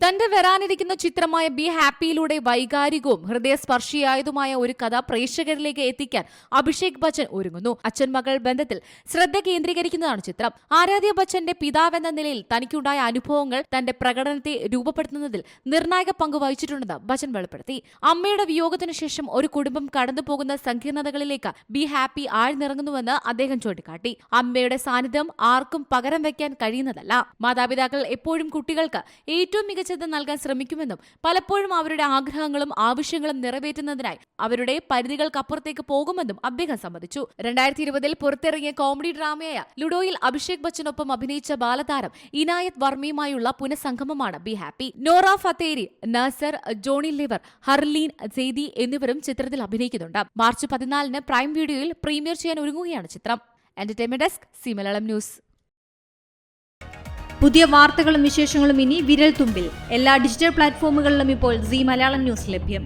തന്റെ വരാനിരിക്കുന്ന ചിത്രമായ ബി ഹാപ്പിയിലൂടെ വൈകാരികവും ഹൃദയസ്പർശിയായതുമായ ഒരു കഥ പ്രേക്ഷകരിലേക്ക് എത്തിക്കാൻ അഭിഷേക് ബച്ചൻ ഒരുങ്ങുന്നു. അച്ഛൻ മകൾ ബന്ധത്തിൽ ശ്രദ്ധ കേന്ദ്രീകരിക്കുന്നതാണ് ചിത്രം. ആരാധ്യ ബച്ചന്റെ പിതാവെന്ന നിലയിൽ തനിക്കുണ്ടായ അനുഭവങ്ങൾ തന്റെ പ്രകടനത്തെ രൂപപ്പെടുത്തുന്നതിൽ നിർണായക പങ്ക് വഹിച്ചിട്ടുണ്ടെന്ന് ബച്ചൻ വെളിപ്പെടുത്തി. അമ്മയുടെ വിയോഗത്തിനു ശേഷം ഒരു കുടുംബം കടന്നുപോകുന്ന സങ്കീർണതകളിലേക്ക് ബി ഹാപ്പി ആഴ്ന്നിറങ്ങുന്നുവെന്ന് അദ്ദേഹം ചൂണ്ടിക്കാട്ടി. അമ്മയുടെ സാന്നിധ്യം ആർക്കും പകരം വയ്ക്കാൻ കഴിയുന്നതല്ല. മാതാപിതാക്കൾ എപ്പോഴും കുട്ടികൾക്ക് ഏറ്റവും മികച്ചത് നൽകാൻ ശ്രമിക്കുമെന്നും പലപ്പോഴും അവരുടെ ആഗ്രഹങ്ങളും ആവശ്യങ്ങളും നിറവേറ്റുന്നതിനായി അവരുടെ പരിധികൾക്കപ്പുറത്തേക്ക് പോകുമെന്നും അദ്ദേഹം സമ്മതിച്ചു. 2020 പുറത്തിറങ്ങിയ കോമഡി ഡ്രാമയായ ലുഡോയിൽ അഭിഷേക് ബച്ചനൊപ്പം അഭിനയിച്ച ബാലതാരം ഇനായത് വർമ്മയുമായുള്ള പുനഃസംഗമമാണ് ബി ഹാപ്പി. നോറ ഫത്തേരി, നാസർ, ജോണി ലിവർ, ഹർലീൻ സെയ്ദി എന്നിവരും ചിത്രത്തിൽ അഭിനയിക്കുന്നുണ്ട്. മാർച്ച് 14 പ്രൈം വീഡിയോയിൽ പ്രീമിയർ ചെയ്യാൻ ഒരുങ്ങുകയാണ് ചിത്രം. Entertainment desk, Zee Malayalam news. പുതിയ വാർത്തകളും വിശേഷങ്ങളും ഇനി വിരൽ തുമ്പിൽ. എല്ലാ ഡിജിറ്റൽ പ്ലാറ്റ്ഫോമുകളിലും ഇപ്പോൾ സി മലയാളം ന്യൂസ് ലഭ്യം.